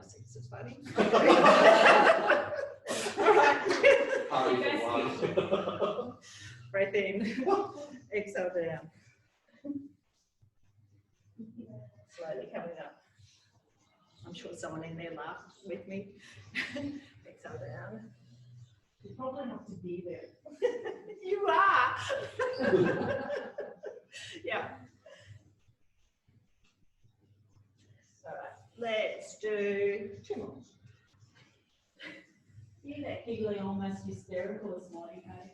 else thinks it's funny. All right. Breath in. Exhale down. Slowly coming up. I'm sure someone in there laughed with me. Exhale down. You probably have to be there. You are. Yeah. All right. Let's do 2 more. You were that giggly, almost hysterical this morning, hey?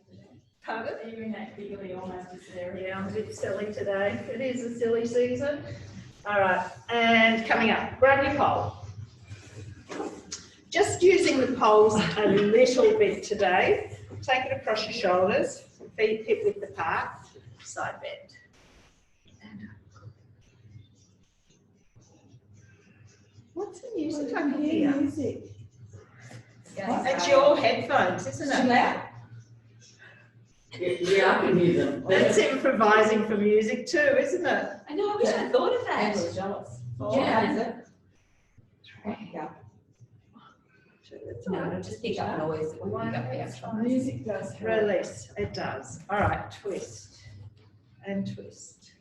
Pardon? You were that giggly, almost hysterical. Yeah, I'm a bit silly today. It is a silly season. All right, and coming up, grab your pole. Just using the poles a little bit today. Take it across your shoulders, feet hip width apart, side bend. What's the music I can hear? Music. It's your headphones, isn't it? Loud. Yeah, I can hear them. That's improvising for music too, isn't it? I know, I wish I thought of that. I'm jealous. Yeah. Is it? Yeah. No, it'll just pick up noise. It won't pick up the actual. Music does help. Release, it does. All right, twist and twist.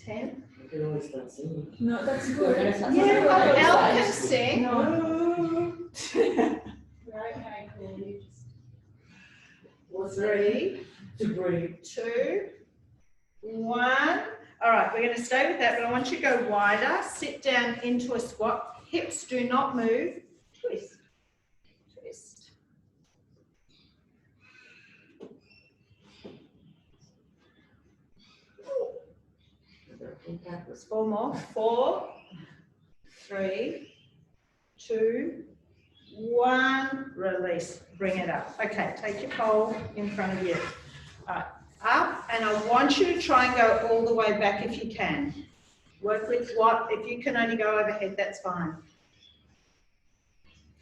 10. You can always start singing. No, that's good. Yeah, but Elle can sing. No. Okay, cool. You just... 3, To breathe. 2, 1. All right, we're going to stay with that, but I want you to go wider. Sit down into a squat. Hips do not move. Twist. Twist. Backwards. 4 more. 4, 3, 2, 1. Release. Bring it up. Okay, take your pole in front of you. All right, up, and I want you to try and go all the way back if you can. Work with what? If you can only go overhead, that's fine.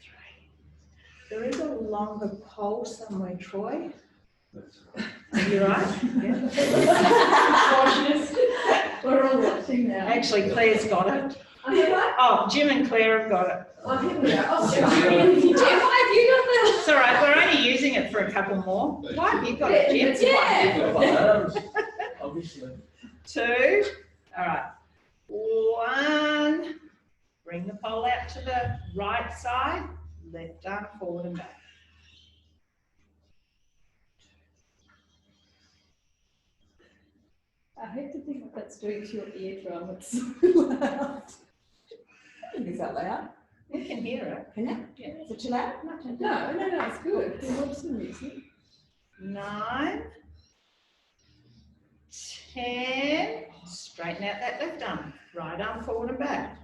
3. There is a longer pole somewhere, Troy. That's right. Are you right? Yeah. We're all watching now. Actually, Claire's got it. Oh, Jim and Claire have got it. Oh, here we are. Oh, Jim, why have you got that? It's all right, we're only using it for a couple more. Why have you got it, Jim? Yeah. Obviously. 2. All right. 1. Bring the pole out to the right side. Left arm forward and back. I hate to think what that's doing to your eardrum. It's so loud. Is that loud? We can hear it. Can you? Yeah. Is it too loud? No, it's good. It helps the music. 9. 10. Straighten out that left arm. Right arm forward and back.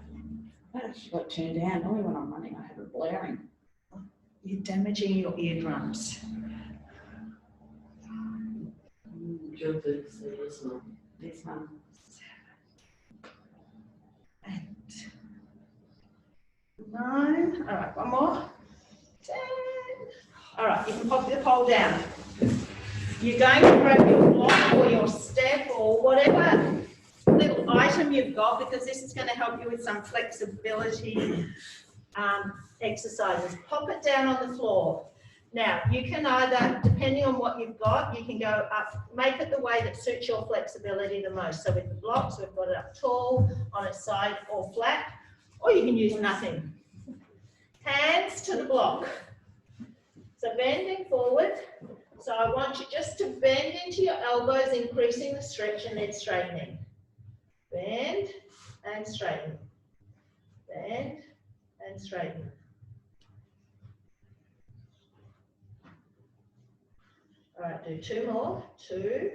That actually got turned down. Only when I'm running, I have it blaring. You're damaging your eardrums. Jump in, say this one. This one. 8. 9. All right, one more. 10. All right, you can pop the pole down. You're going to grab your block or your step or whatever little item you've got, because this is going to help you with some flexibility exercises. Pop it down on the floor. Now, you can either, depending on what you've got, you can go up, make it the way that suits your flexibility the most. So with the blocks, we've got it up tall, on its side, or flat, or you can use nothing. Hands to the block. So bending forward. So I want you just to bend into your elbows, increasing the stretch and then straightening. Bend and straighten. Bend and straighten. All right, do 2 more. 2,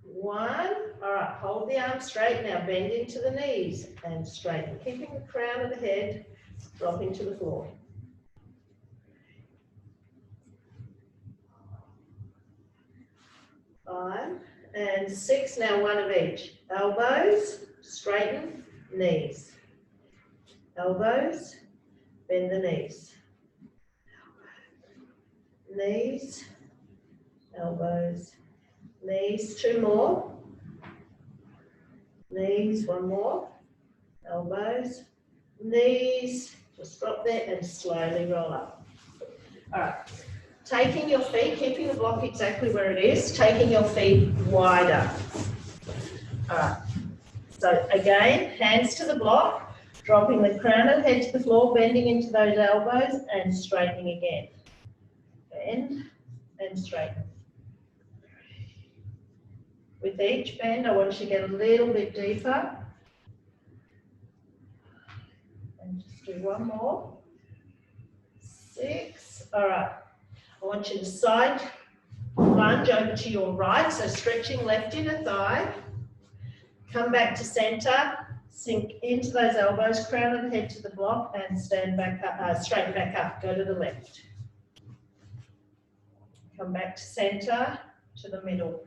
1. All right, hold the arm straight. Now bend into the knees and straighten, keeping the crown of the head dropping to the floor. 5 and 6. Now 1 of each. Elbows, straighten, knees. Elbows, bend the knees. Knees, elbows, knees. 2 more. Knees, 1 more. Elbows, knees, just drop there and slowly roll up. All right, taking your feet, keeping the block exactly where it is, taking your feet wider. All right, so again, hands to the block, dropping the crown of the head to the floor, bending into those elbows and straightening again. Bend and straighten. With each bend, I want you to get a little bit deeper. And just do one more. 6. All right. I want you to side lunge over to your right, so stretching left inner thigh. Come back to center, sink into those elbows, crown of the head to the block, and stand back up, straighten back up. Go to the left. Come back to center, to the middle.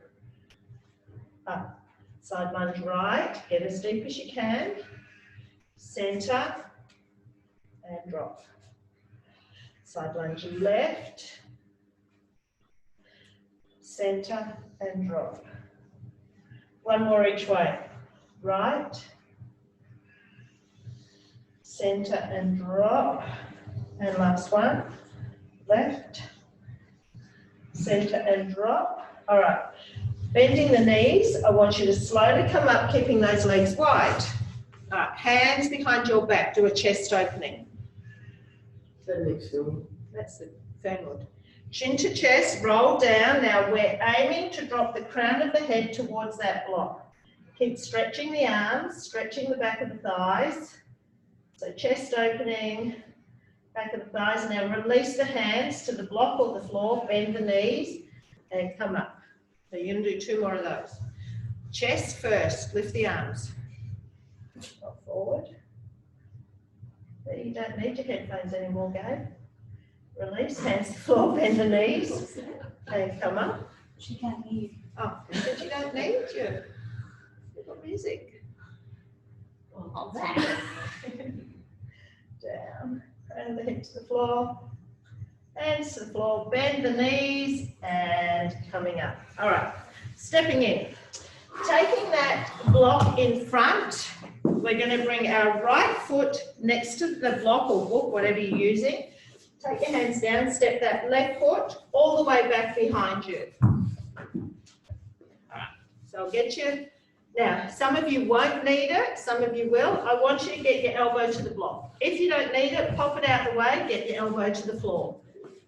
Up. Side lunge right, get as deep as you can. Center, and drop. Side lunge left, center, and drop. One more each way. Right, center, and drop. And last one. Left, center, and drop. All right. Bending the knees, I want you to slowly come up, keeping those legs wide. All right. Hands behind your back. Do a chest opening. That makes you. That's it. Very good. Chin to chest, roll down. Now we're aiming to drop the crown of the head towards that block. Keep stretching the arms, stretching the back of the thighs. So chest opening, back of the thighs. Now release the hands to the block or the floor, bend the knees and come up. So you're going to do 2 more of those. Chest first, lift the arms. Roll forward. You don't need your headphones anymore, Gabe. Release, hands to the floor, bend the knees and come up. She can't hear you. Oh, but you don't need you. Little music. Oh, that. Down, crown of the head to the floor, hands to the floor, bend the knees and coming up. All right, stepping in. Taking that block in front, we're going to bring our right foot next to the block or book, whatever you're using. Take your hands down, step that left foot all the way back behind you. All right, so I'll get you. Now, some of you won't need it, some of you will. I want you to get your elbow to the block. If you don't need it, pop it out the way, get your elbow to the floor.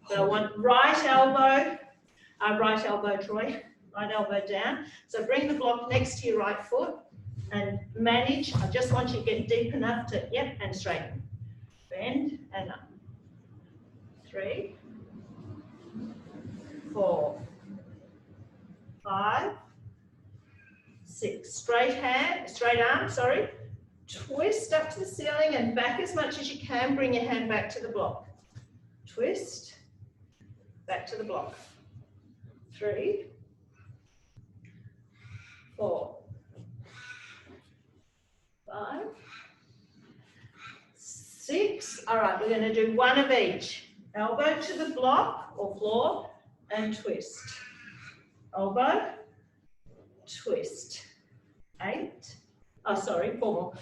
But I want right elbow, Troy, right elbow down. So bring the block next to your right foot and manage. I just want you to get deep enough to, yep, and straighten. Bend and up. 3, 4, 5, 6. Straight arm, sorry. Twist up to the ceiling and back as much as you can. Bring your hand back to the block. Twist, back to the block. 3, 4, 5, 6. All right, we're going to do 1 of each. Elbow to the block or floor and twist. Elbow, twist. 8. Oh, sorry, 4 more.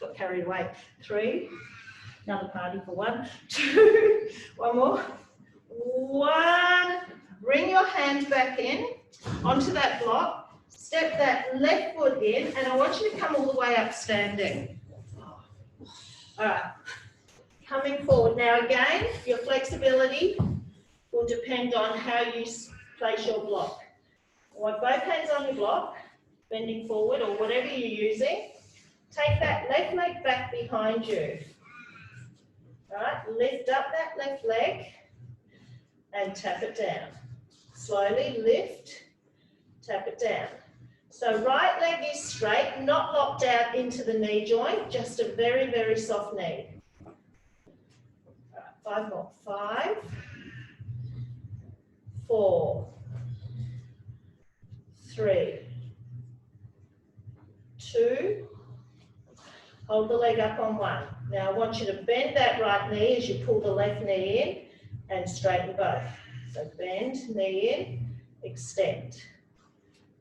Got carried away. 3. Another party for 1. 2. 1 more. 1. Bring your hands back in onto that block. Step that left foot in, and I want you to come all the way up standing. All right. Coming forward. Now again, your flexibility will depend on how you place your block. I want both hands on your block, bending forward or whatever you're using. Take that left leg back behind you. All right, lift up that left leg and tap it down. Slowly lift, tap it down. So right leg is straight, not locked out into the knee joint, just a very, very soft knee. 5 more. 5, 4, 3, 2. Hold the leg up on 1. Now I want you to bend that right knee as you pull the left knee in and straighten both. So bend, knee in, extend.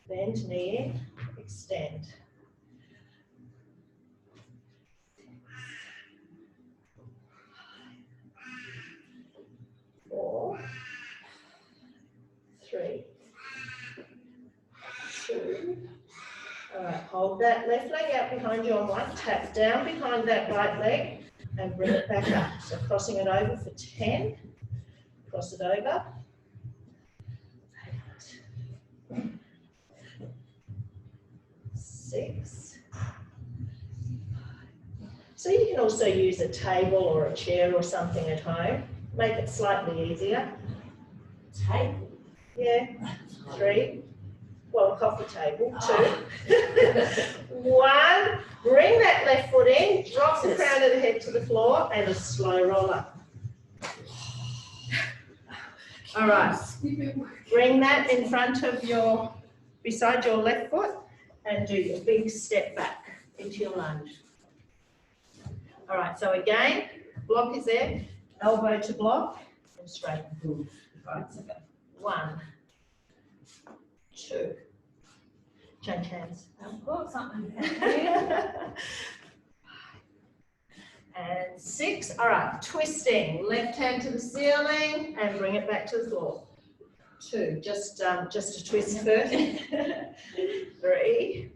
Bend, knee in, extend. hold that left leg out behind you on one, tap down behind that right leg and bring it back up. So crossing it over for 10, cross it over. 8, 6. So you can also use a table or a chair or something at home. Make it slightly easier. Table. Yeah. 3. Well, a coffee table. 2. 1. Bring that left foot in, drop the crown of the head to the floor, and a slow roll up. All right. Bring that in front of beside your left foot, and do your big step back into your lunge. All right, so again, block is there, elbow to block, and straighten. All right, so go. 1, 2. Change hands. I've got something. And 6. All right, twisting. Left hand to the ceiling and bring it back to the floor. 2. Just a twist first. 3.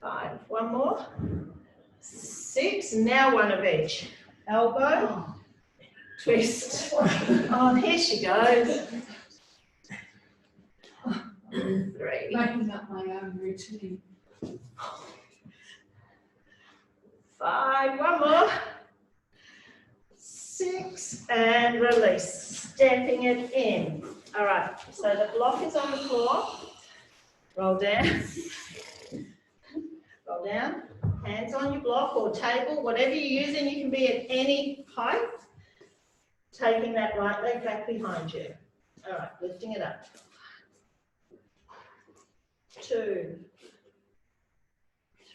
5. One more. 6. Now one of each. Elbow. Twist. Oh, here she goes. 3. Making up my own routine. 5. One more. 6. And release. Stepping it in. All right. So the block is on the floor. Roll down. Roll down. Hands on your block or table. Whatever you're using, you can be at any height. Taking that right leg back behind you. All right. Lifting it up. 2. 3.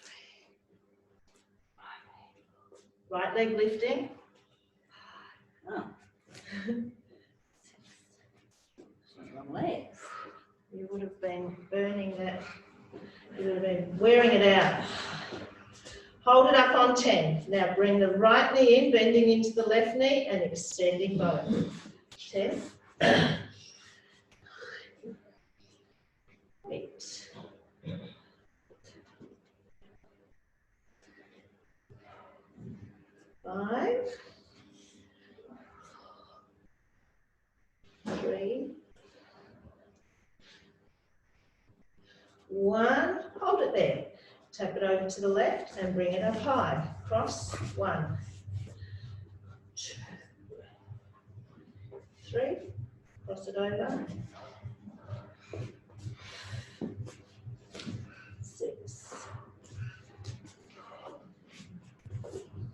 Right leg lifting. Oh. Wrong leg. You would have been burning that. You would have been wearing it out. Hold it up on 10. Now bring the right knee in, bending into the left knee and extending both. 10. 8. 5. 3. 1. Hold it there. Tap it over to the left and bring it up high. Cross. 1. 2. 3. Cross it over. 6.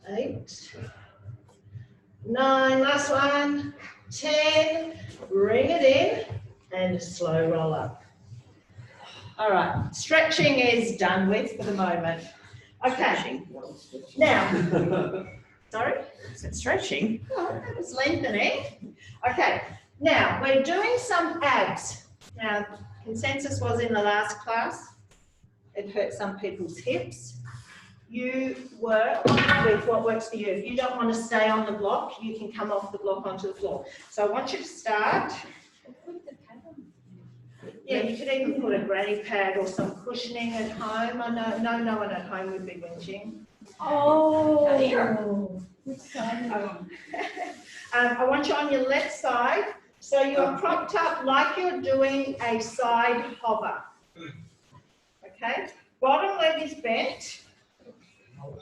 8. 9. Last one. 10. Bring it in and a slow roll up. All right, stretching is done with for the moment. Okay, now, sorry? Is it stretching? Oh, that was lengthening. Okay, now we're doing some abs. Now, consensus was in the last class, it hurt some people's hips. You work with what works for you. If you don't want to stay on the block, you can come off the block onto the floor. So I want you to start. Yeah, you could even put a granny pad or some cushioning at home. I know no one at home would be whinging. Oh. I want you on your left side, so you're propped up like you're doing a side hover. Okay, bottom leg is bent,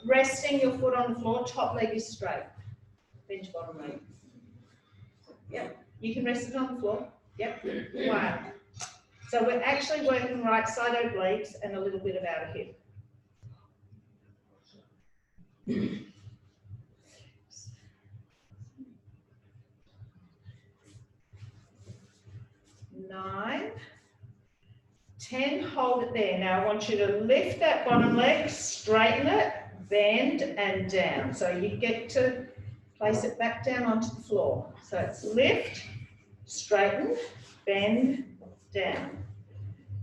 resting your foot on the floor, top leg is straight. Bend bottom leg. Yep, you can rest it on the floor. Yep, 1. So we're actually working right side obliques and a little bit of outer hip. 9, 10, hold it there. Now I want you to lift that bottom leg, straighten it, bend and down. So you get to place it back down onto the floor. So it's lift, straighten, bend, down.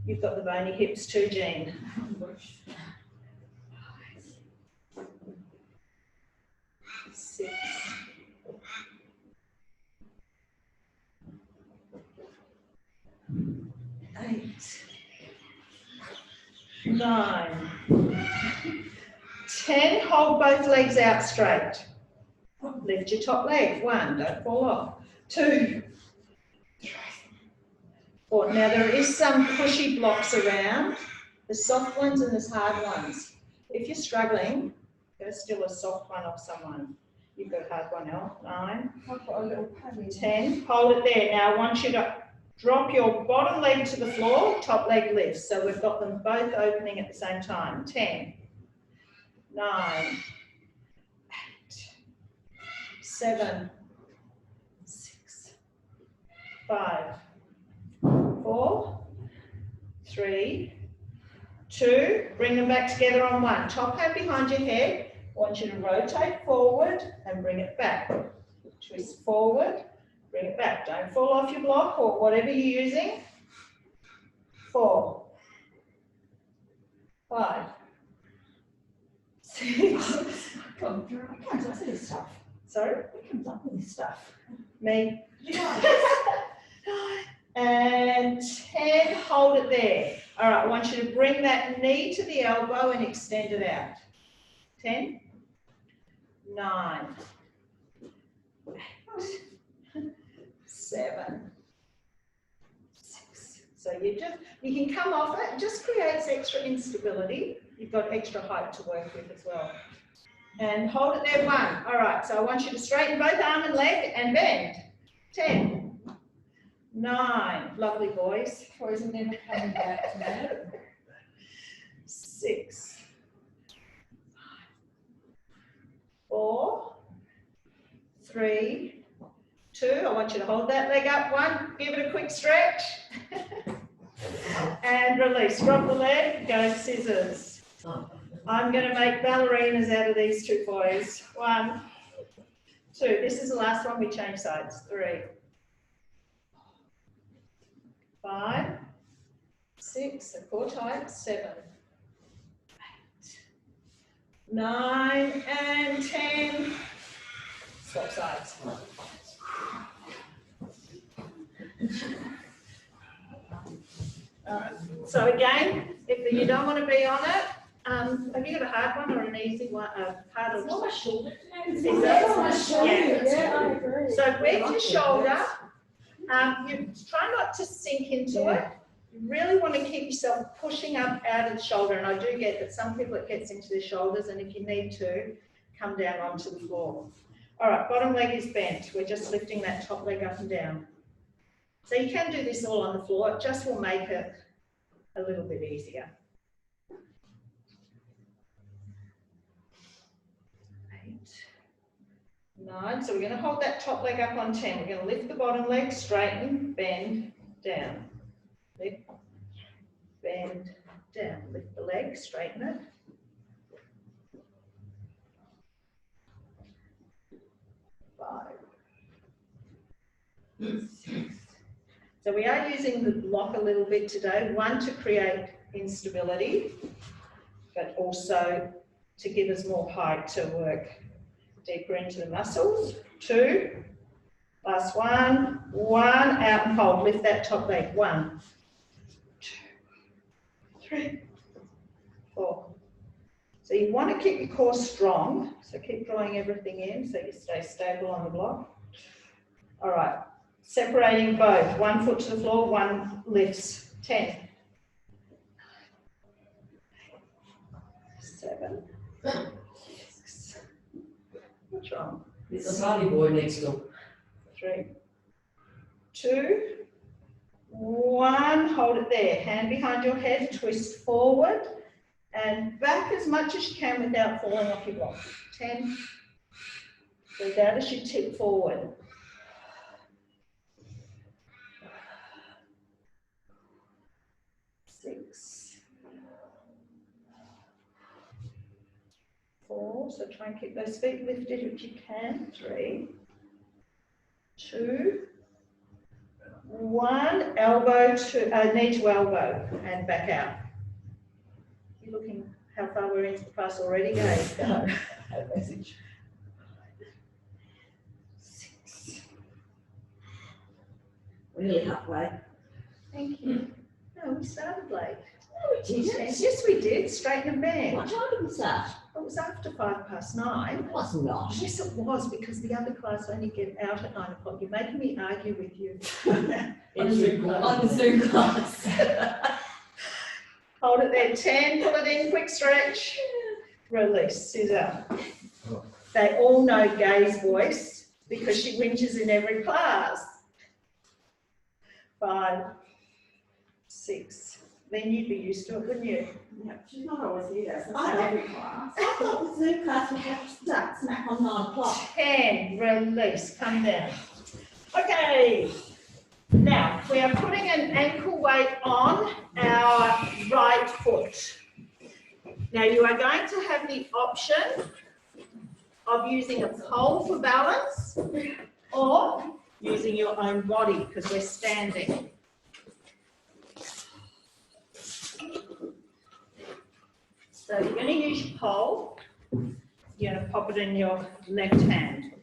You've got the bony hips too, Jean. 6. 8. 9, 10, hold both legs out straight. Lift your top leg, 1, don't fall off, 2, 3, 4. Now there is some pushy blocks around, there's soft ones and there's hard ones. If you're struggling, go steal a soft one off someone. You've got a hard one now, 9, I've got a little padding. 10, hold it there. Now I want you to drop your bottom leg to the floor, top leg lifts. So we've got them both opening at the same time. 10, 9, 8, 7, 6, 5, 4, 3, 2. Bring them back together on 1. Top hand behind your head. I want you to rotate forward and bring it back. Twist forward, bring it back. Don't fall off your block or whatever you're using. 4, 5, 6. I can't do this stuff. Sorry? Who comes up with this stuff? Me. And 10, hold it there. All right, I want you to bring that knee to the elbow and extend it out. 10, 9, 8, 7, 6. So you can come off it, it just creates extra instability. You've got extra height to work with as well. And hold it there, 1. All right, so I want you to straighten both arm and leg and bend. 10, 9, lovely boys. Troy's never coming back to that. 6, 4, 3, 2. I want you to hold that leg up. 1, give it a quick stretch. And release. Drop the leg, go scissors. I'm going to make ballerinas out of these 2 boys. 1, 2. This is the last one, we change sides. 3, 5, 6, so core tight, 7, 8, 9, and 10. Swap sides. So again, if you don't want to be on it, have you got a hard one or an easy one? Hard or It's my shoulder. Is that? Yeah, I agree. So with your shoulder, you try not to sink into it. You really want to keep yourself pushing up out of the shoulder, and I do get that some people it gets into the shoulders, and if you need to, come down onto the floor. All right, bottom leg is bent. We're just lifting that top leg up and down. So you can do this all on the floor. It just will make it a little bit easier. 8, 9. So we're going to hold that top leg up on 10. We're going to lift the bottom leg, straighten, bend, down. Lift, bend, down. Lift the leg, straighten it. 5, 6. So we are using the block a little bit today. 1, to create instability, but also to give us more height to work deeper into the muscles. 2, last 1, 1, out and hold. Lift that top leg. 1, 2, 3, 4. So you want to keep your core strong. So keep drawing everything in so you stay stable on the block. All right. Separating both, 1 foot to the floor, 1 lifts. 10, 7, 6. What's wrong? There's a party boy next door. 3, 2, 1. Hold it there. Hand behind your head, twist forward and back as much as you can without falling off your block. 10. So down as you tip forward. 6, 4, so try and keep those feet lifted if you can. 3, 2, 1. Elbow to knee to elbow and back out. You're looking how far we're into the class already, guys. Go. Message. 6. Really halfway. Thank you. No, we started late. Yes, we did. Straighten and bend. What time was that? It was after 9:05. It was not. Yes, it was, because the other class only get out at 9 o'clock. You're making me argue with you. It's your On the Zoom class. Hold it there. 10, pull it in, quick stretch. Release, scissor. They all know Gay's voice because she whinges in every class. 5, 6. Then you'd be used to it, wouldn't you? Yeah, she's not always here, so I it's know. every class. I thought the Zoom class would have to start smack on 9 o'clock. 10, release, come down. Okay, now we are putting an ankle weight on our right foot. Now you are going to have the option of using a pole for balance or using your own body because we're standing. So you're going to use your pole. You're going to pop it in your left hand.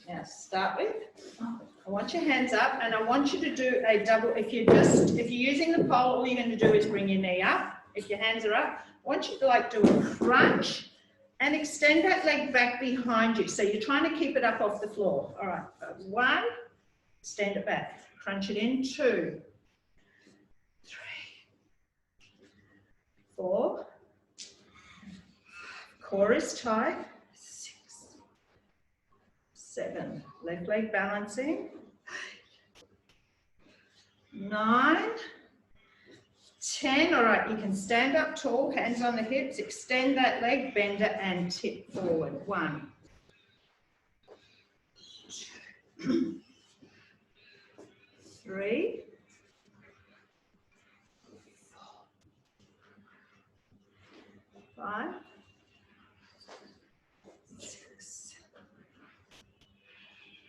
Now start with, I want your hands up and I want you to do a double, if you're using the pole, all you're going to do is bring your knee up. If your hands are up, I want you to like do a crunch and extend that leg back behind you. So you're trying to keep it up off the floor. All right, 1, extend it back. Crunch it in, 2, 3, 4, core is tight, 6, 7, left leg balancing, 9, 10, all right, you can stand up tall, hands on the hips, extend that leg, bend it and tip forward, 1, 2, 3, 4, 5, 6,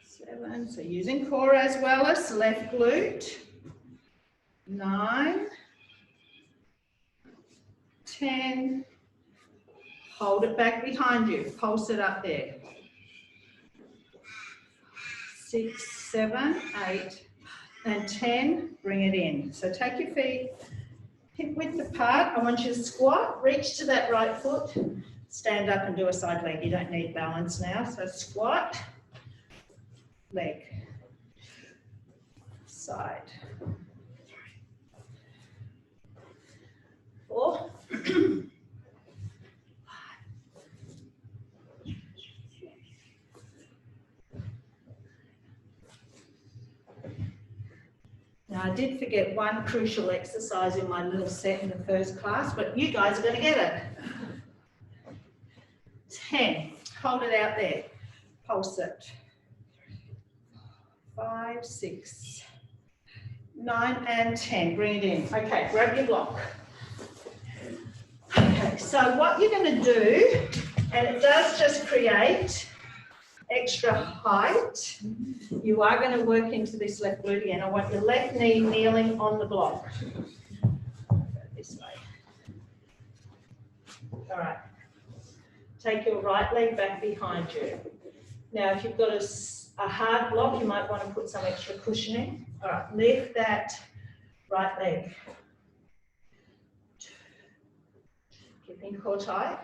7. So using core as well as left glute. 9, 10. Hold it back behind you. Pulse it up there. 6, 7, 8. And 10, bring it in. So take your feet hip width apart. I want you to squat, reach to that right foot, stand up and do a side leg. You don't need balance now. So squat, leg, side, 4, 5. Now, I did forget one crucial exercise in my little set in the first class, but you guys are going to get it. 10. Hold it out there. Pulse it. 5, 6, 9, and 10. Bring it in. Okay, grab your block. Okay, so what you're going to do, and it does just create extra height, you are going to work into this left glute again. I want your left knee kneeling on the block. Go this way. All right. Take your right leg back behind you. Now, if you've got a hard block, you might want to put some extra cushioning. All right, lift that right leg. Keeping core tight.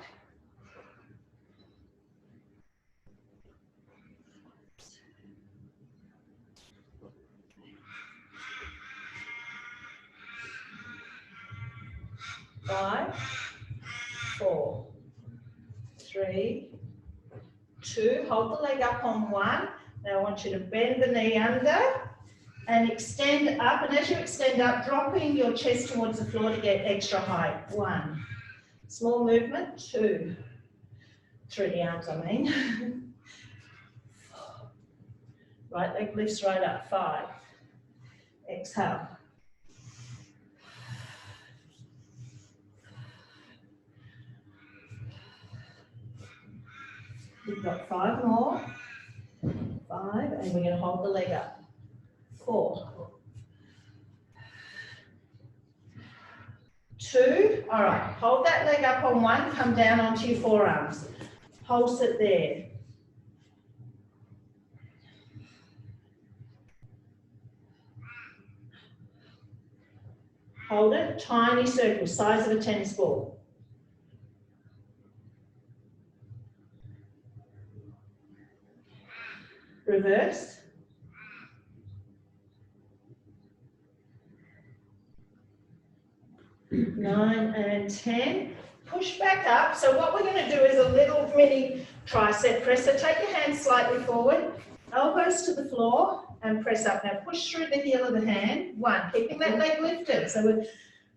5, 4, 3, 2. Hold the leg up on 1. Now I want you to bend the knee under and extend up. And as you extend up, dropping your chest towards the floor to get extra height. 1. Small movement. 2. Through the arms, I mean. 4. Right leg lifts right up. 5. Exhale. We've got 5 more. 5, and we're going to hold the leg up. 4. 2. All right, hold that leg up on 1, come down onto your forearms. Pulse it there. Hold it, tiny circle, size of a tennis ball. Reverse. Nine and 10. Push back up. So what we're going to do is a little mini tricep press. So take your hands slightly forward, elbows to the floor, and press up. Now push through the heel of the hand. One, keeping that leg lifted. So with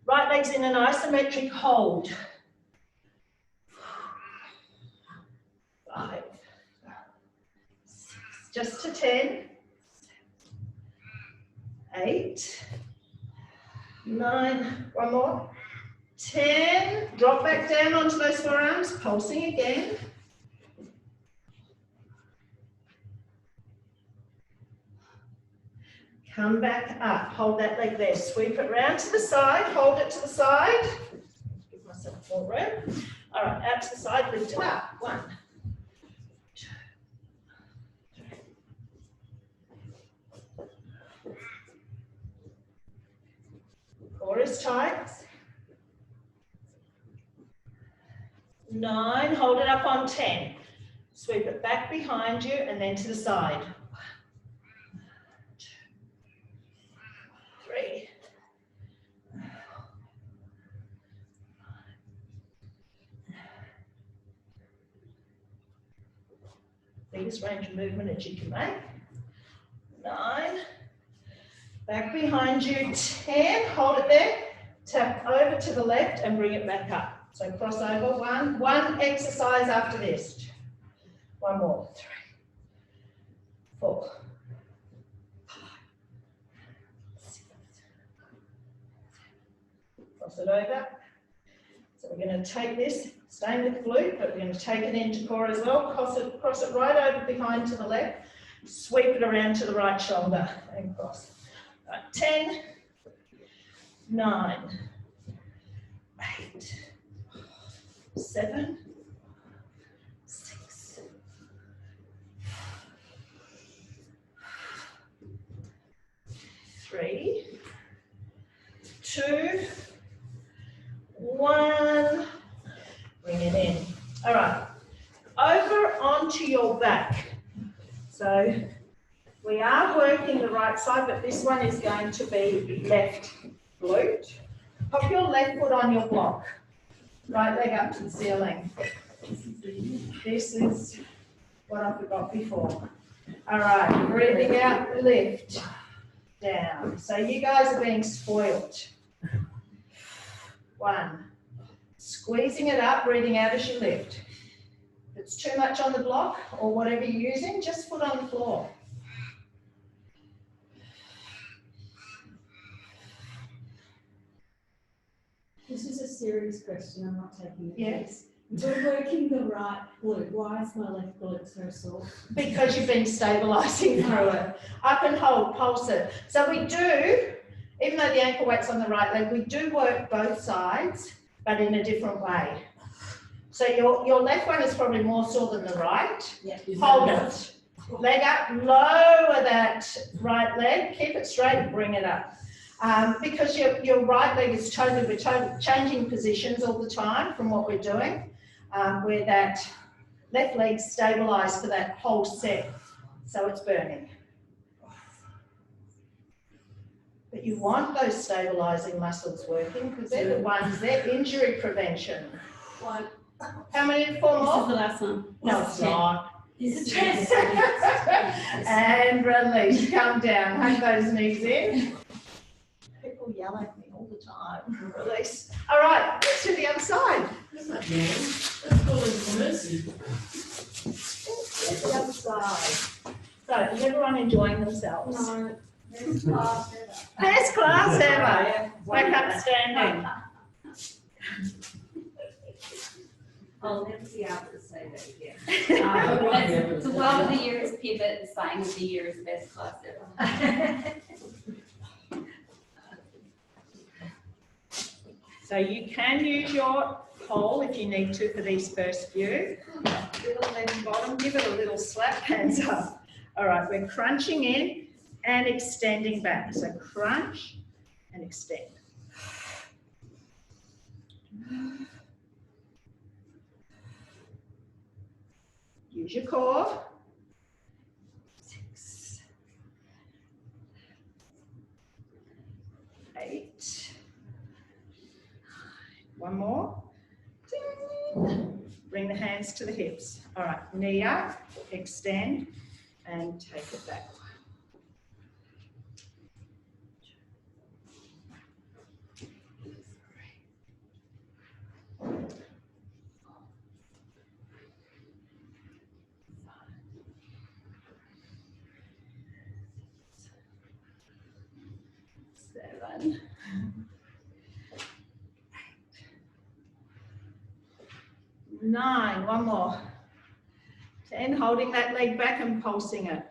right leg's in an isometric hold. 5, 6, just to 10. 8, 9, one more. 10, drop back down onto those forearms, pulsing again. Come back up, hold that leg there, sweep it round to the side, hold it to the side. Give myself more room. All right, out to the side, lift it up. 1, 2, 3. Core is tight. 9, hold it up on 10. Sweep it back behind you and then to the side. 1, 2, 3. Biggest range of movement that you can make. 9. Back behind you. 10. Hold it there. Tap over to the left and bring it back up. So cross over. 1. One exercise after this. 1 more. 3, 4, 5, 6. Cross it over. So we're going to take this, staying with glute, but we're going to take it into core as well. Cross it right over behind to the left. Sweep it around to the right shoulder and cross. Right, 10, 9, 8, 7, 6, 3, 2, 1. Bring it in. All right. Over onto your back. So we are working the right side, but this one is going to be left glute. Pop your left foot on your block. Right leg up to the ceiling. This is what I forgot before. All right, breathing out, lift, down. So you guys are being spoiled. 1. Squeezing it up, breathing out as you lift. If it's too much on the block or whatever you're using, just foot on the floor. This is a serious question, I'm not taking it. Yes. We're working the right glute. Why is my left glute so sore? Because you've been stabilising through it. Up and hold, pulse it. So we do, even though the ankle weight's on the right leg, we do work both sides, but in a different way. So your left one is probably more sore than the right. Yeah. Hold it. Leg up, lower that right leg, keep it straight, bring it up. Because your right leg is we're changing positions all the time from what we're doing, where that left leg's stabilised for that whole set, so it's burning. But you want those stabilising muscles working because they're the ones, they're injury prevention. 1. How many? 4 This is more? the last one. No, it's not. This is 10. And release, come down, hug those knees in. People yell at me all the time. Release. All right, let's do the other side. That's not normal. That's calling mercy. Let's do the other side. So, is everyone enjoying themselves? No. Best class ever. Best class ever. Wake up standing. I'll never be able to say that again. The word of the year is pivot, the saying of the year is best class ever. So you can use your pole if you need to for these first few. Little leg bottom, give it a little slap, hands up. All right, we're crunching in and extending back. So crunch and extend. Use your core. 6, 8. One more. Bring the hands to the hips. All right, knee up, extend, and take it back. 7. 9, one more. 10, holding that leg back and pulsing it.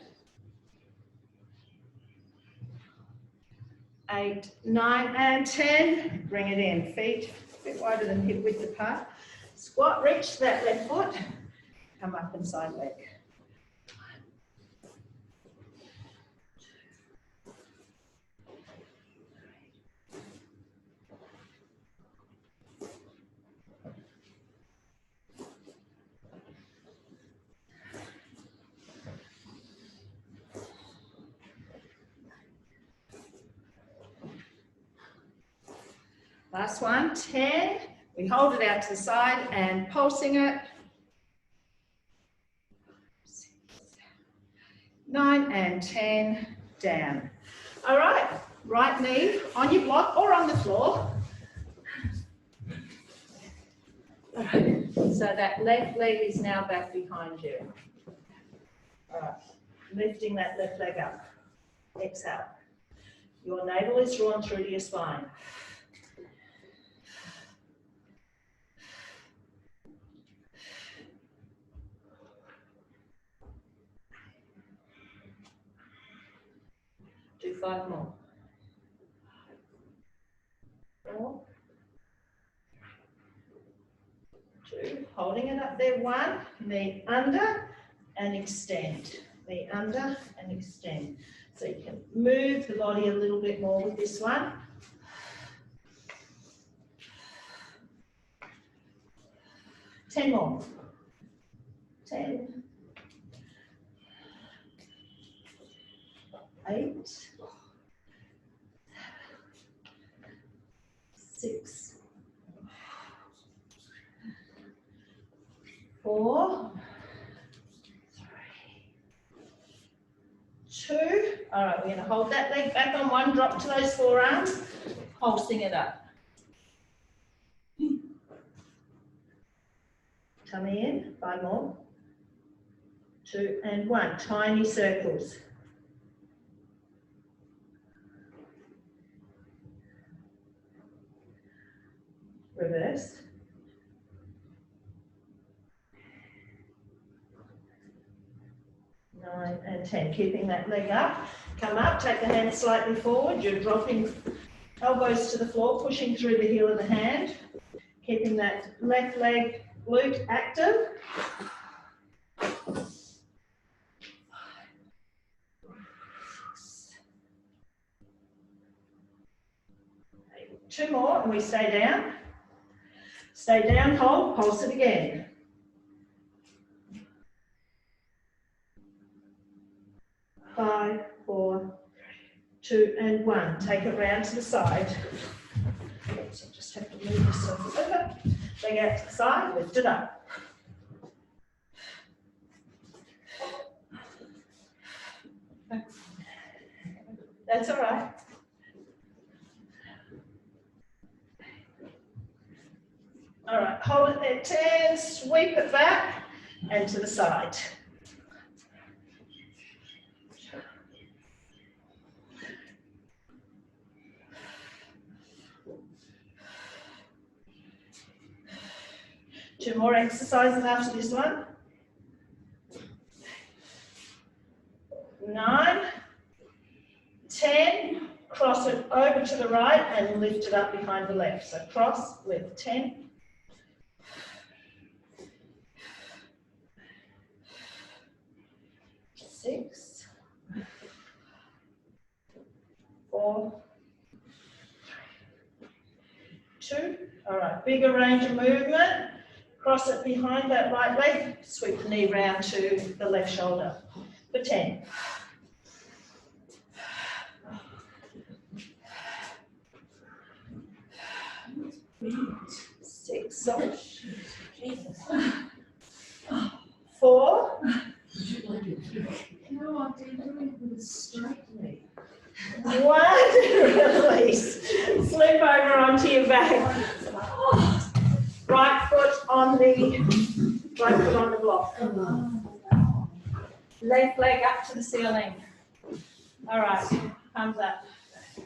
8, 9, and 10. Bring it in. Feet a bit wider than hip width apart. Squat, reach that left foot. Come up and side leg. Last one, 10. We hold it out to the side and pulsing it. 6, 9 and 10, down. All right, right knee on your block or on the floor. All right, so that left leg is now back behind you. All right, lifting that left leg up. Exhale. Your navel is drawn through to your spine. Do 5 more. 4, 2, holding it up there. 1, knee under and extend. Knee under and extend. So you can move the body a little bit more with this one. 10 more. 10. 8. 6. 4. 3. 2. All right, we're going to hold that leg back on one, drop to those forearms, pulsing it up. Tummy in, 5 more. 2 and 1, tiny circles. Reverse. 9 and 10, keeping that leg up. Come up, take the hand slightly forward. You're dropping elbows to the floor, pushing through the heel of the hand. Keeping that left leg glute active. 2 more, and we stay down. Stay down, hold, pulse it again. 5, 4, 2 and 1. Take it round to the side. So just have to move yourself over. Leg out to the side, lift it up. That's all right. All right, hold it there, 10, sweep it back and to the side. Two more exercises after this one. 9, 10, cross it over to the right and lift it up behind the left. So cross, lift, 10. 6, 4, 2. All right, bigger range of movement. Cross it behind that right leg. Sweep the knee round to the left shoulder for 10. 6. Sorry. 4. No, I didn't do it with a straight leg. 1. Release. Slip over onto your back. Right foot on the block. Left leg up to the ceiling. All right, thumbs up.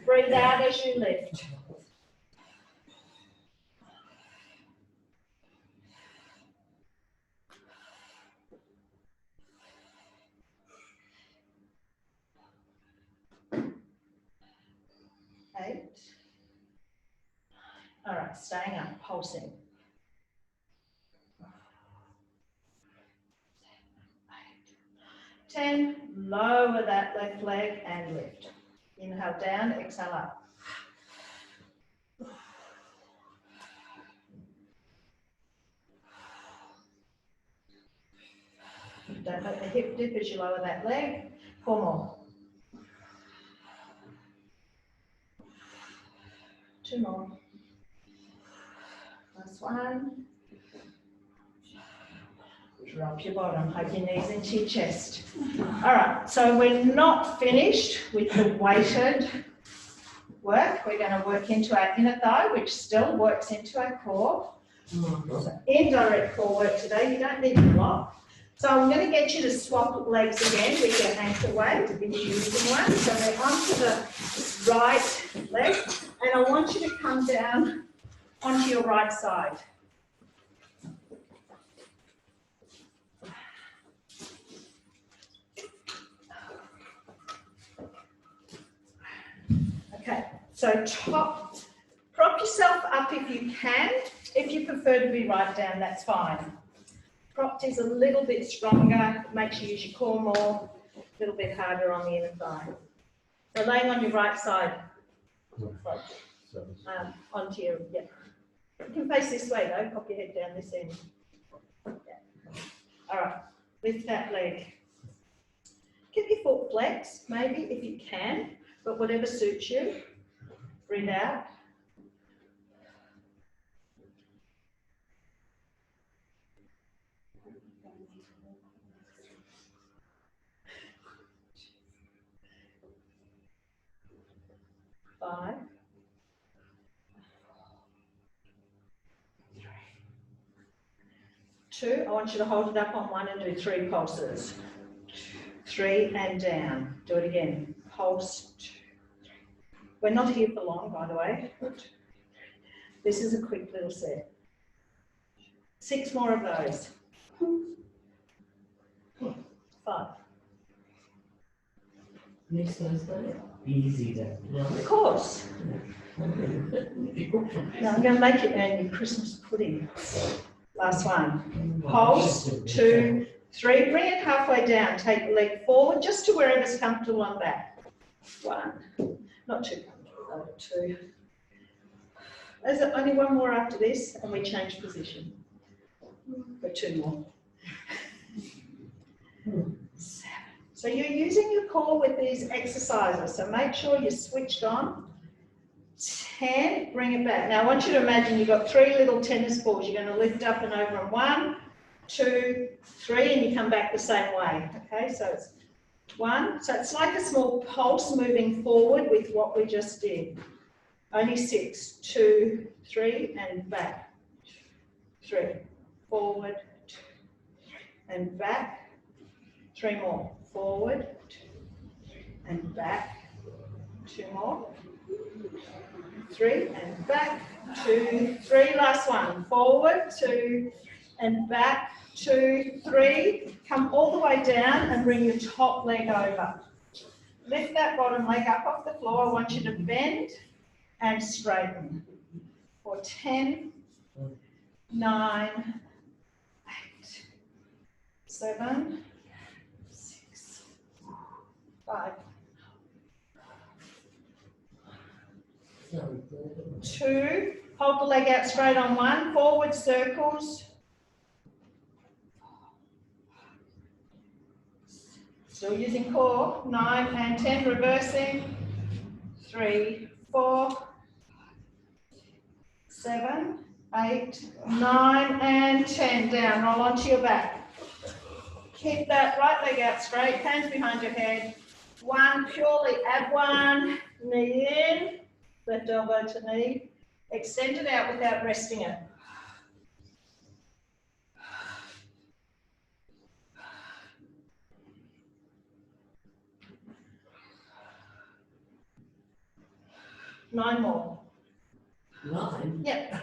Breathe out as you lift. Eight. All right, staying up, pulsing. 10, lower that left leg and lift. Inhale down, exhale up. Don't let the hip dip as you lower that leg. 4 more. 2 more. Last one. Drop your bottom, hug your knees into your chest. All right, so we're not finished with the weighted work. We're going to work into our inner thigh, which still works into our core. So indirect core work today, you don't need a block. So I'm going to get you to swap legs again with your ankle weight if you're using one. So we're onto the right leg, and I want you to come down onto your right side. Okay, so prop yourself up if you can. If you prefer to be right down, that's fine. Propped is a little bit stronger, makes you use your core more, a little bit harder on the inner thigh. So laying on your right side, onto your, yeah. You can face this way though, pop your head down this end. Yeah. All right, lift that leg. Keep your foot flexed, maybe if you can, but whatever suits you. Breathe out. Five. 2. I want you to hold it up on 1 and do 3 pulses. 3 and down. Do it again. Pulse. 2, 3. We're not here for long, by the way. This is a quick little set. 6 more of those. 5. Next Thursday? Easy then. Of course. Now I'm going to make you earn your Christmas pudding. Last one. Pulse. 2, 3. Bring it halfway down. Take the leg forward just to wherever's comfortable on back. 1. Not too comfortable. 2. There's only 1 more after this, and we change position. For 2 more. 7. So you're using your core with these exercises, so make sure you're switched on. 10, bring it back. Now I want you to imagine you've got 3 little tennis balls. You're going to lift up and over in 1, 2, 3, and you come back the same way. Okay, so it's 1. So it's like a small pulse moving forward with what we just did. Only 6, 2, 3, and back. 3, forward, 2, and back. 3 more. Forward, 2, and back. 2 more. 3 and back. 2, 3. Last one. Forward, 2 and back. 2, 3. Come all the way down and bring your top leg over. Lift that bottom leg up off the floor. I want you to bend and straighten. For 10, 9, 8, 7, 6, 5, 2, Hold the leg out straight on one, forward circles. Still using core, 9 and 10, reversing. 3, 4, 7, 8, 9 and 10. Down, roll onto your back. Keep that right leg out straight, hands behind your head. 1, purely ab 1, knee in, left elbow to knee. Extend it out without resting it. Nine more. 9. Yep.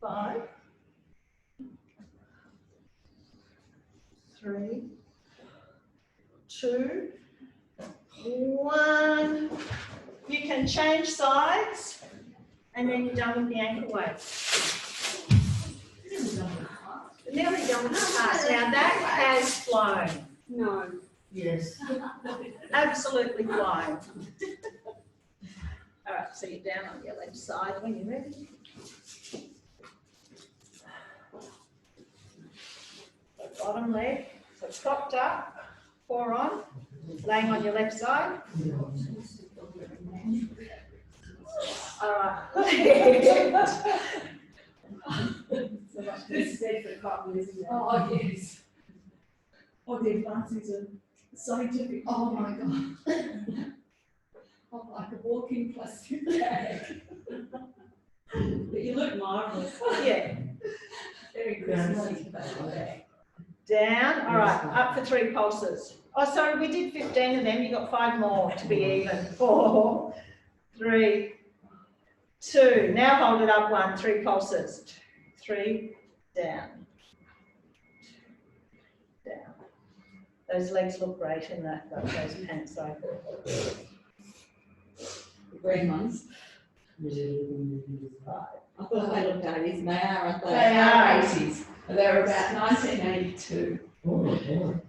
5, 3, 2, 1. You can change sides and then you're done with the ankle weight. Nearly done with the class. Now that has flown. No. Yes. Absolutely flown. All right, so you're down on your left side when you're ready. Bottom leg, so propped up, core on, laying on your left side. All right. So much to be said for cotton, isn't it? Oh, yes. Oh, the advances of scientific. Oh, my God. I'm like a walking plastic bag. But you look marvellous. Yeah. Very Christmas. Down. All right, up for 3 pulses. Oh, sorry, we did 15 of them. You got 5 more to be even. 4, 3, 2. Now hold it up 1, 3 pulses. 3, down. Down. Those legs look great in those pants though. The green ones. 5. I thought they looked 80s, and they are, aren't they? They are. 80s. They're about 1982. Oh, boy.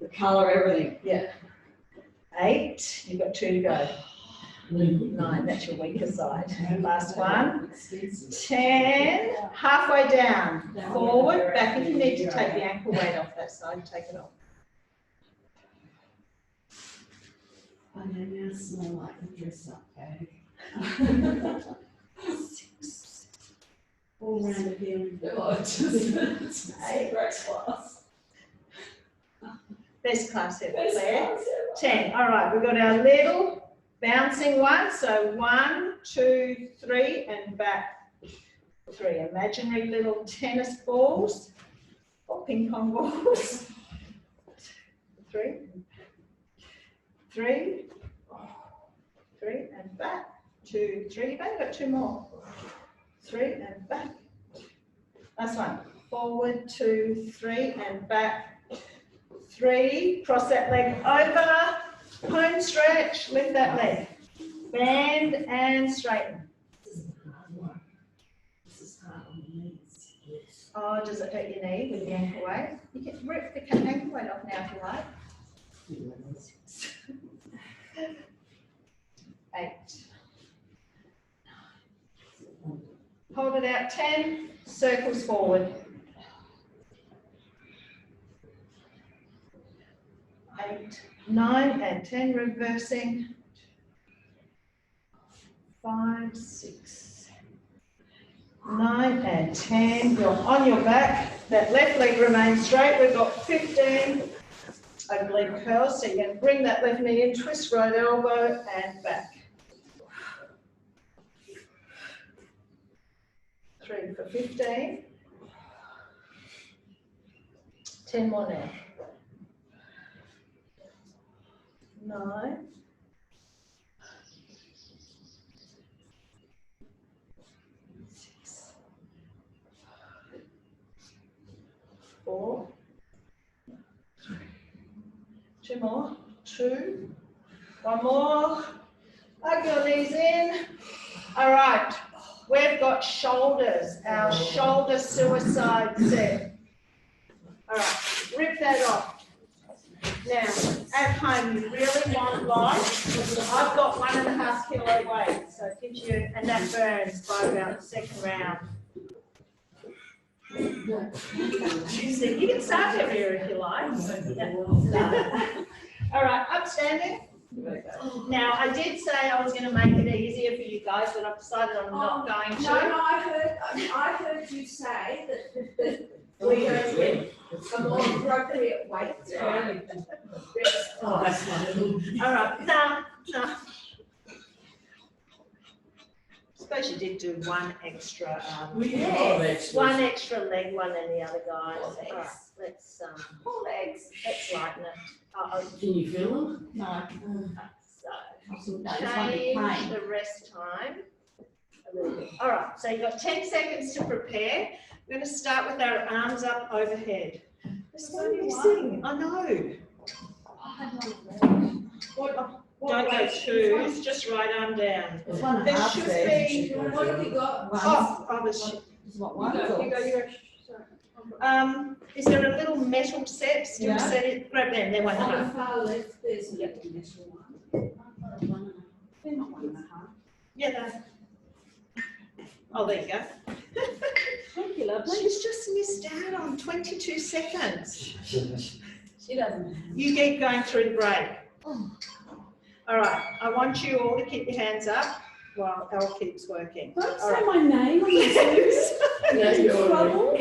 The colour, everything. 8. You've got 2 to go. 9. That's your weaker side. Last one. 10. Halfway down. Forward. Back. If you need to take the ankle weight off that side, take it off. I now smell like a dress-up bag. 6. All round again. Oh, just 8. Great class. Best class ever, Best Claire. class ever. 10. All right, we've got our little bouncing one. So 1, 2, 3, and back 3. Imaginary little tennis balls or ping pong balls. 3, 3, 3, and back. 2, 3. You've only got 2 more. 3 and back. Last one. Forward, 2, 3, and back. 3. Cross that leg over. Home stretch. Lift that leg. Bend and straighten. This is hard on the knees. Yes. Oh, does it hurt your knee with the ankle weight? You can rip the ankle weight off now if you like. 8. Hold it out 10. Circles forward. 8, 9, and 10. Reversing. 5, 6, 9, and 10. You're on your back. That left leg remains straight. We've got 15 oblique curls. So you're going to bring that left knee in, twist right elbow, and back. 3 for 15. 10 more now. 9. 6. 4. 3. 2 more. 2. 1 more. Hug your knees in. All right. We've got shoulders, our shoulder suicide set. All right, rip that off. Now, at home, you really want light. I've got 1.5 kilo weight, so it gives you, and that burns by about the second round. So you can start heavier if you like. All right, upstanding. Now, I did say I was going to make it easier for you guys, but I've decided I'm not going to. No, I heard you say that we are a more appropriate weight. Oh, that's funny. All right, no. Suppose you did do one extra, We have a lot of extras. one extra leg one than the other guys. All right, let's Legs. lighten it. Can you feel them? No. So No, it's like a change pain. the rest time a little bit. All right, so you've got 10 seconds to prepare. We're going to start with our arms up overhead. There's so missing. I know. Don't go twos, just right arm down. There's one There half should there. be. What have we got? Oh, there's. There's what one You go, is. Is there a little metal set? Still Yeah. set it. Grab them. They're 1.5. On the far left, there's a little metal one. They're not 1.5. Yeah. No. Oh, there you go. Thank you, lovely. She's just missed out on 22 seconds. She doesn't. You keep going through the break. All right, I want you all to keep your hands up while Elle keeps working. Don't All say right. my name on this. Yeah, you're Trouble.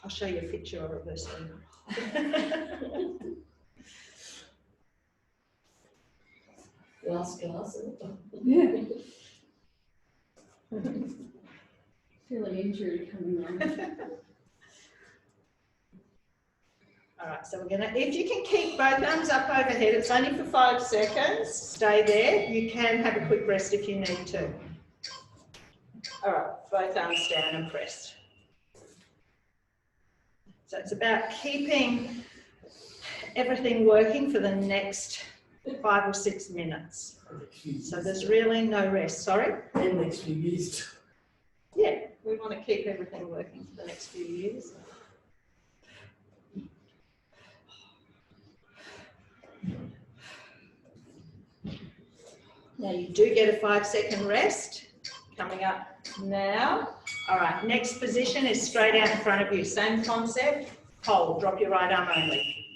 I'll show you a picture of it this one. Last class. Yeah. Feel an injury coming on. All right, so we're gonna, if you can keep both arms up overhead, it's only for 5 seconds, stay there. You can have a quick rest if you need to. All right, both arms down and pressed. So it's about keeping everything working for the next 5 or 6 minutes. So there's really no rest, sorry? And next few years. Yeah, we want to keep everything working for the next few years. Now you do get a 5-second rest coming up now. All right, next position is straight out in front of you. Same concept, hold, drop your right arm only.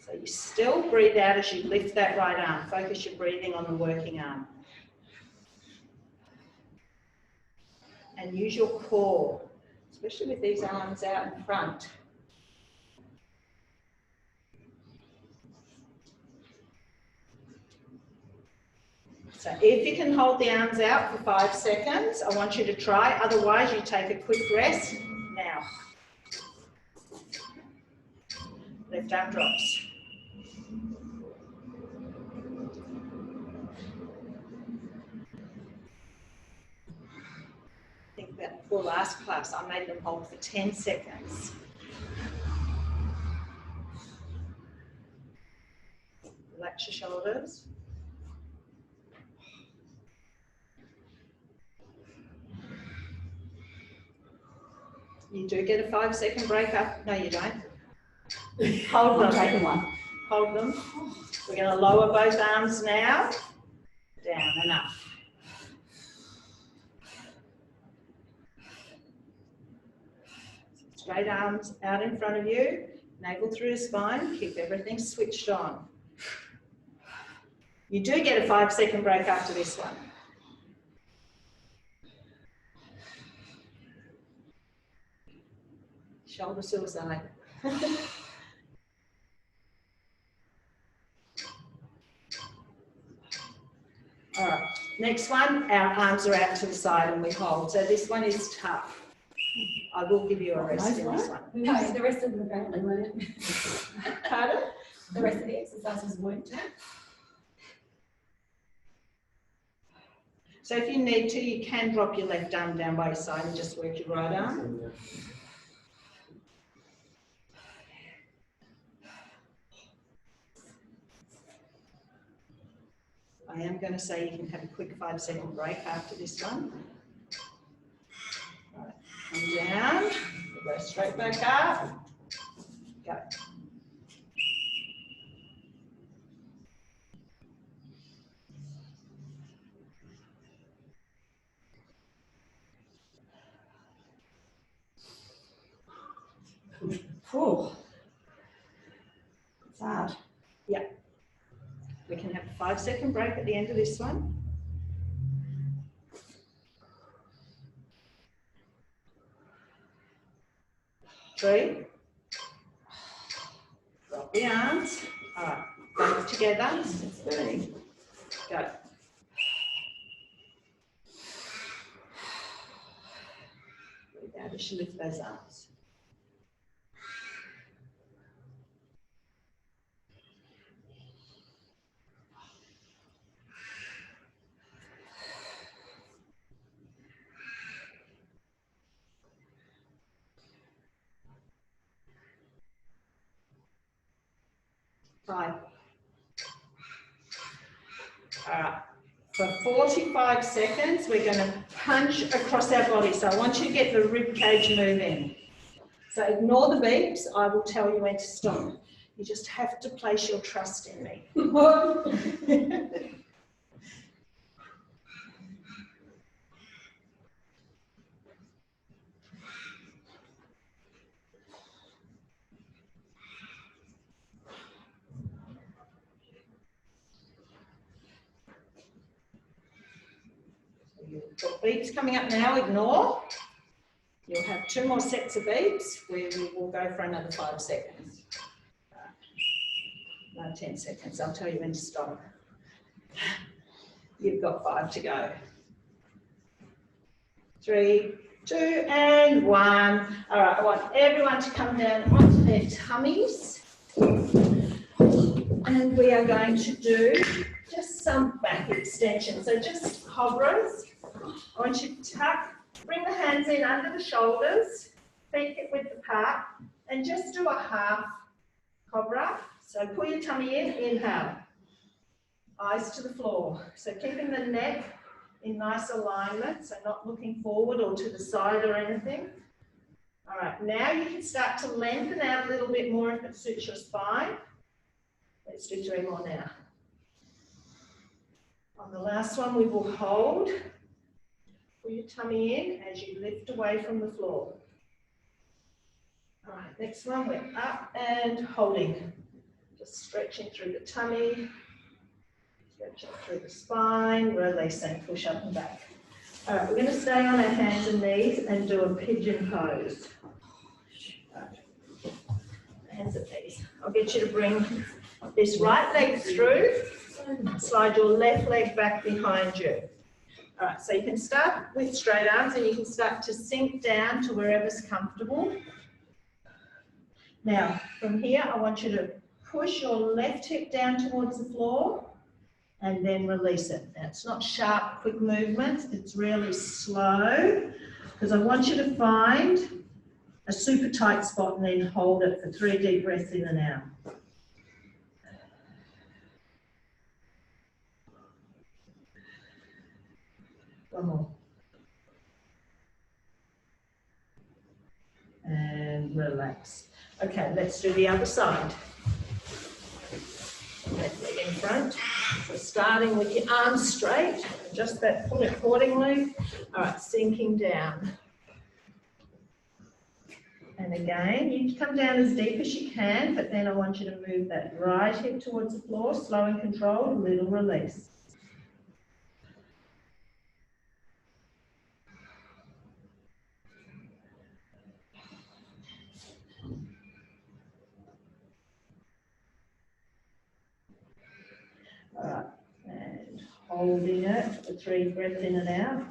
So you still breathe out as you lift that right arm. Focus your breathing on the working arm. And use your core, especially with these arms out in front. So if you can hold the arms out for 5 seconds, I want you to try. Otherwise, you take a quick rest now. Left arm drops. Think about before last class, I made them hold for 10 seconds. Relax your shoulders. You do get a 5-second break up. No, you don't. Hold them. Taking one. Hold them. We're going to lower both arms now. Down and up. Straight arms out in front of you. Navel through the spine. Keep everything switched on. You do get a 5-second break after this one. Shoulder suicide. All right, next one, our arms are out to the side and we hold. So this one is tough. I will give you a rest in this one. No, the rest of them apparently weren't. Pardon? The rest of the exercises weren't. So if you need to, you can drop your left arm down by your side and just work your right arm. I am going to say you can have a quick 5-second break after this one. Come down, go straight back up, go. Whew. It's hard. Yeah. We can have a 5-second break at the end of this one. 3. Drop the arms. All right, both together. It's burning. Go. Breathe out as you lift those arms. Five. All right. For 45 seconds, we're going to punch across our body. So I want you to get the rib cage moving. So ignore the beeps. I will tell you when to stop. You just have to place your trust in me. You've got beeps coming up now, ignore. You'll have 2 more sets of beeps where we will go for another 5 seconds. No, 10 seconds, I'll tell you when to stop. You've got 5 to go. 3, 2, and 1. All right, I want everyone to come down onto their tummies. And we are going to do just some back extension. So just cobras. I want you to tuck, bring the hands in under the shoulders, feet hip width apart, and just do a half cobra. So pull your tummy in, inhale. Eyes to the floor. So keeping the neck in nice alignment, so not looking forward or to the side or anything. All right, now you can start to lengthen out a little bit more if it suits your spine. Let's do 3 more now. On the last one, we will hold. Pull your tummy in as you lift away from the floor. All right, next one, we're up and holding. Just stretching through the tummy, stretching through the spine, releasing, push up and back. All right, we're going to stay on our hands and knees and do a pigeon pose. All right. Hands and knees. I'll get you to bring this right leg through, slide your left leg back behind you. All right, so you can start with straight arms and you can start to sink down to wherever's comfortable. Now, from here, I want you to push your left hip down towards the floor and then release it. Now, it's not sharp, quick movements. It's really slow because I want you to find a super tight spot and then hold it for 3 deep breaths in and out. One more. And relax. Okay, let's do the other side. Left leg in front. So starting with your arms straight, just that pull accordingly. All right, sinking down. And again, you come down as deep as you can, but then I want you to move that right hip towards the floor, slow and controlled, little release. All right, and holding it for 3 breaths in and out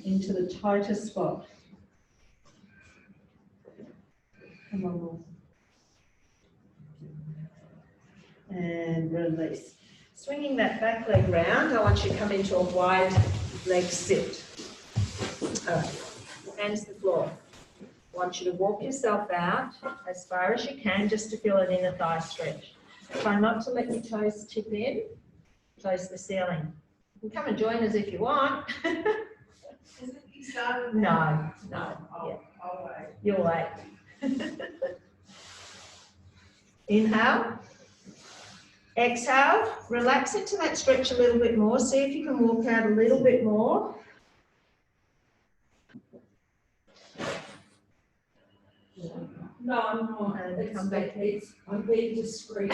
into the tightest spot. Come on, more. And release. Swinging that back leg round, I want you to come into a wide leg sit. All right, hands to the floor. I want you to walk yourself out as far as you can just to feel an inner thigh stretch. Try not to let your toes tip in, toes to the ceiling. You can come and join us if you want. Isn't he started? No, no, I'll, yeah, I'll wait. you'll wait. Inhale. Exhale, relax into that stretch a little bit more. See if you can walk out a little bit more. No, I'm not. And come back. I'm being discreet.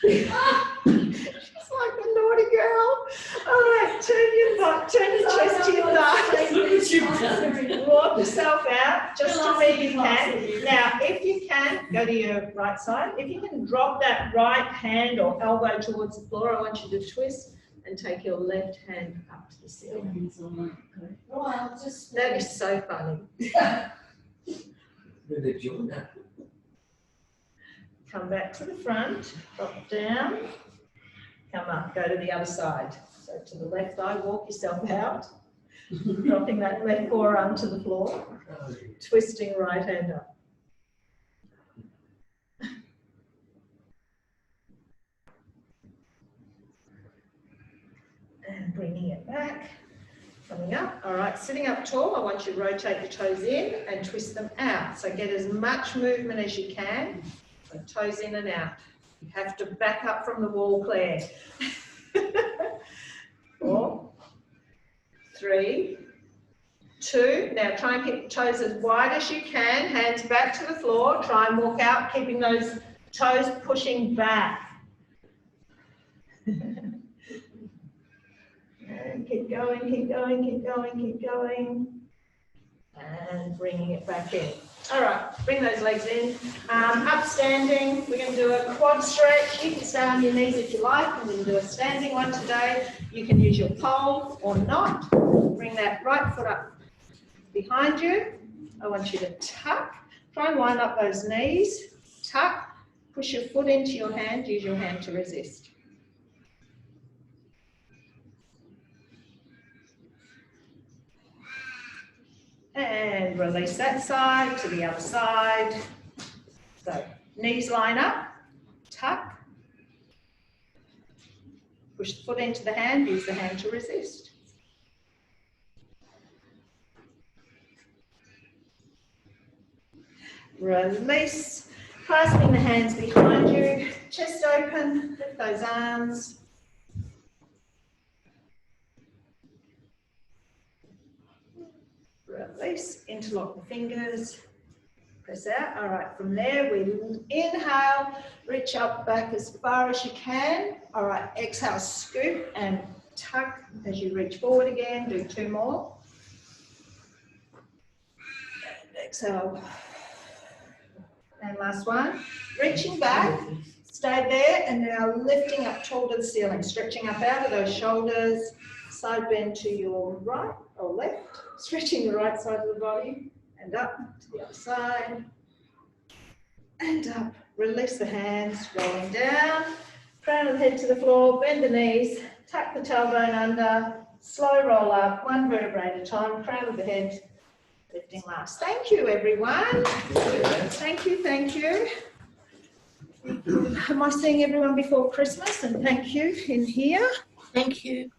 She's like a naughty girl. All right, turn your butt, turn your chest to your thighs. Walk yourself out just to where you can. Now, if you can, go to your right side. If you can drop that right hand or elbow towards the floor, I want you to twist and take your left hand up to the ceiling. Well, I'll just. That is so funny. With a joiner. Come back to the front, drop down, come up, go to the other side. So to the left eye, walk yourself out, dropping that left forearm to the floor, twisting right hand up. And bringing it back, coming up. All right, sitting up tall, I want you to rotate the toes in and twist them out. So get as much movement as you can. So toes in and out. You have to back up from the wall, Claire. 4, 3, 2. Now try and keep the toes as wide as you can. Hands back to the floor. Try and walk out, keeping those toes pushing back. And keep going, keep going, keep going, keep going. And bringing it back in. All right, bring those legs in. Upstanding, we're going to do a quad stretch. You can stay on your knees if you like. I'm going to do a standing one today. You can use your pole or not. Bring that right foot up behind you. I want you to tuck. Try and line up those knees. Tuck. Push your foot into your hand. Use your hand to resist. And release that side to the other side. So knees line up, tuck. Push the foot into the hand, use the hand to resist. Release, clasping the hands behind you, chest open, lift those arms. Release, interlock the fingers, press out. All right, from there we inhale, reach up back as far as you can. All right, exhale, scoop and tuck as you reach forward again. Do 2 more. And exhale. And last one. Reaching back, stay there, and now lifting up tall to the ceiling, stretching up out of those shoulders, side bend to your right or left. Stretching the right side of the body and up to the other side and up. Release the hands, rolling down, crown of the head to the floor, bend the knees, tuck the tailbone under, slow roll up, 1 vertebrae at a time, crown of the head, lifting last. Thank you, everyone. Thank you, thank you. Am I seeing everyone before Christmas? And thank you in here. Thank you.